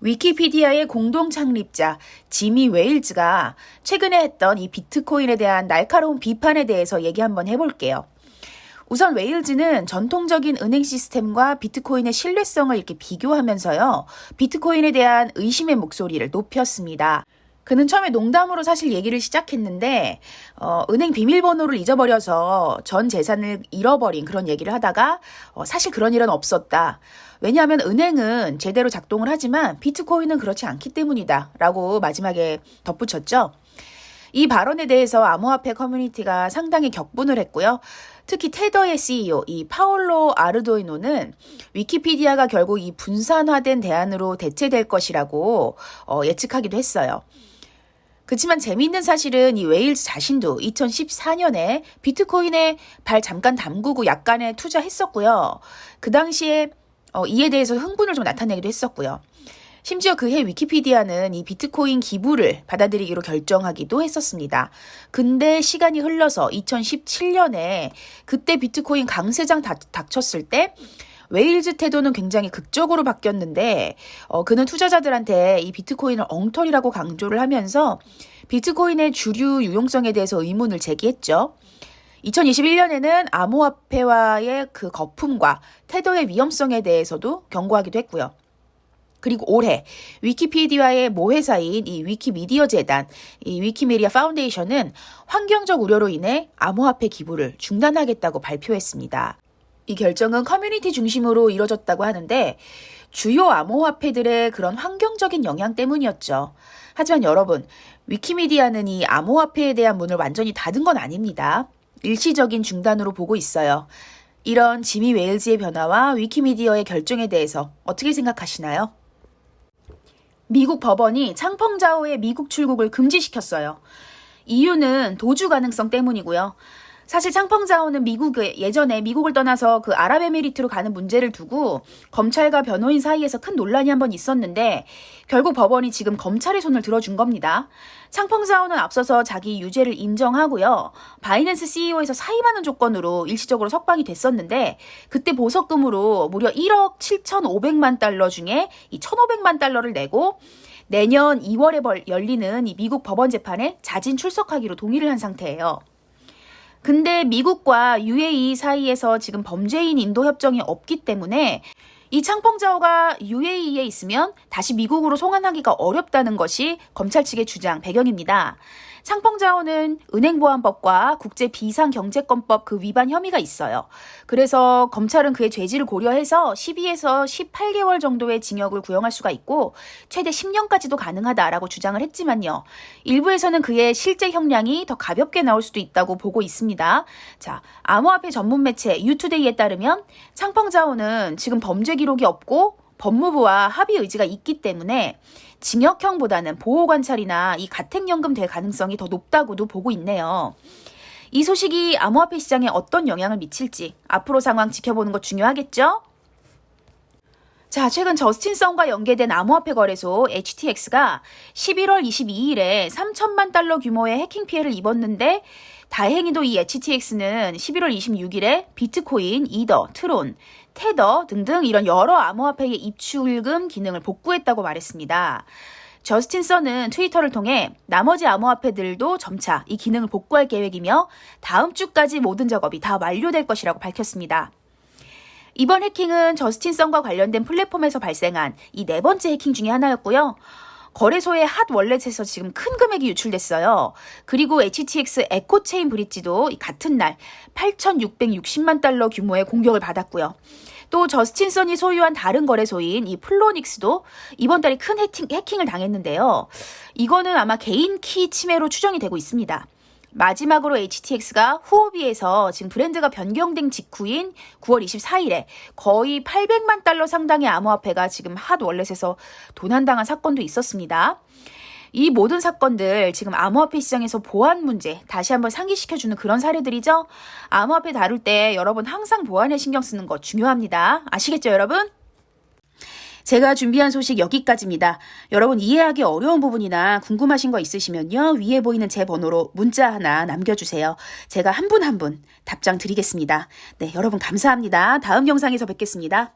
위키피디아의 공동 창립자 지미 웨일즈가 최근에 했던 이 비트코인에 대한 날카로운 비판에 대해서 얘기 한번 해볼게요. 우선 웨일즈는 전통적인 은행 시스템과 비트코인의 신뢰성을 이렇게 비교하면서요, 비트코인에 대한 의심의 목소리를 높였습니다. 그는 처음에 농담으로 사실 얘기를 시작했는데 은행 비밀번호를 잊어버려서 전 재산을 잃어버린 그런 얘기를 하다가 사실 그런 일은 없었다. 왜냐하면 은행은 제대로 작동을 하지만 비트코인은 그렇지 않기 때문이다 라고 마지막에 덧붙였죠. 이 발언에 대해서 암호화폐 커뮤니티가 상당히 격분을 했고요. 특히 테더의 CEO, 이 파올로 아르도이노는 위키피디아가 결국 이 분산화된 대안으로 대체될 것이라고 예측하기도 했어요. 그렇지만 재미있는 사실은 이 웨일즈 자신도 2014년에 비트코인에 발 잠깐 담그고 약간의 투자했었고요. 그 당시에 이에 대해서 흥분을 좀 나타내기도 했었고요. 심지어 그해 위키피디아는 이 비트코인 기부를 받아들이기로 결정하기도 했었습니다. 근데 시간이 흘러서 2017년에 그때 비트코인 강세장 닥쳤을 때 웨일즈 태도는 굉장히 극적으로 바뀌었는데 그는 투자자들한테 이 비트코인을 엉터리라고 강조를 하면서 비트코인의 주류 유용성에 대해서 의문을 제기했죠. 2021년에는 암호화폐와의 그 거품과 태도의 위험성에 대해서도 경고하기도 했고요. 그리고 올해 위키피디아의 모회사인 이 위키미디어 재단, 이 위키미디어 파운데이션은 환경적 우려로 인해 암호화폐 기부를 중단하겠다고 발표했습니다. 이 결정은 커뮤니티 중심으로 이뤄졌다고 하는데 주요 암호화폐들의 그런 환경적인 영향 때문이었죠. 하지만 여러분, 위키미디아는 이 암호화폐에 대한 문을 완전히 닫은 건 아닙니다. 일시적인 중단으로 보고 있어요. 이런 지미 웨일즈의 변화와 위키미디어의 결정에 대해서 어떻게 생각하시나요? 미국 법원이 창펑자오의 미국 출국을 금지시켰어요. 이유는 도주 가능성 때문이고요. 사실 창펑자오는 예전에 미국을 떠나서 그 아랍에미리트로 가는 문제를 두고 검찰과 변호인 사이에서 큰 논란이 한번 있었는데 결국 법원이 지금 검찰의 손을 들어준 겁니다. 창펑자오는 앞서서 자기 유죄를 인정하고요. 바이낸스 CEO에서 사임하는 조건으로 일시적으로 석방이 됐었는데 그때 보석금으로 무려 1억 7,500만 달러 중에 이 1,500만 달러를 내고 내년 2월에 열리는 이 미국 법원 재판에 자진 출석하기로 동의를 한 상태예요. 근데 미국과 UAE 사이에서 지금 범죄인 인도 협정이 없기 때문에 이 창펑자오가 UAE에 있으면 다시 미국으로 송환하기가 어렵다는 것이 검찰 측의 주장 배경입니다. 창펑자오는 은행보안법과 국제비상경제권법 그 위반 혐의가 있어요. 그래서 검찰은 그의 죄질을 고려해서 12에서 18개월 정도의 징역을 구형할 수가 있고 최대 10년까지도 가능하다라고 주장을 했지만요. 일부에서는 그의 실제 형량이 더 가볍게 나올 수도 있다고 보고 있습니다. 자, 암호화폐 전문 매체 유투데이에 따르면 창펑자오는 지금 범죄 기록이 없고 법무부와 합의 의지가 있기 때문에 징역형보다는 보호관찰이나 이 가택연금 될 가능성이 더 높다고도 보고 있네요. 이 소식이 암호화폐 시장에 어떤 영향을 미칠지 앞으로 상황 지켜보는 것 중요하겠죠? 자, 최근 저스틴 선과 연계된 암호화폐 거래소 HTX가 11월 22일에 3천만 달러 규모의 해킹 피해를 입었는데 다행히도 이 HTX는 11월 26일에 비트코인, 이더, 트론, 테더 등등 이런 여러 암호화폐의 입출금 기능을 복구했다고 말했습니다. 저스틴 선은 트위터를 통해 나머지 암호화폐들도 점차 이 기능을 복구할 계획이며 다음 주까지 모든 작업이 다 완료될 것이라고 밝혔습니다. 이번 해킹은 저스틴 선과 관련된 플랫폼에서 발생한 이 네 번째 해킹 중에 하나였고요. 거래소의 핫 월렛에서 지금 큰 금액이 유출됐어요. 그리고 HTX 에코체인 브릿지도 같은 날 8,660만 달러 규모의 공격을 받았고요. 또 저스틴 선이 소유한 다른 거래소인 이 플로닉스도 이번 달에 큰 해킹을 당했는데요. 이거는 아마 개인 키 침해로 추정이 되고 있습니다. 마지막으로 HTX가 후오비에서 지금 브랜드가 변경된 직후인 9월 24일에 거의 800만 달러 상당의 암호화폐가 지금 핫 월렛에서 도난당한 사건도 있었습니다. 이 모든 사건들 지금 암호화폐 시장에서 보안 문제 다시 한번 상기시켜주는 그런 사례들이죠. 암호화폐 다룰 때 여러분 항상 보안에 신경 쓰는 거 중요합니다. 아시겠죠, 여러분? 제가 준비한 소식 여기까지입니다. 여러분 이해하기 어려운 부분이나 궁금하신 거 있으시면요. 위에 보이는 제 번호로 문자 하나 남겨주세요. 제가 한 분 한 분 답장 드리겠습니다. 네, 여러분 감사합니다. 다음 영상에서 뵙겠습니다.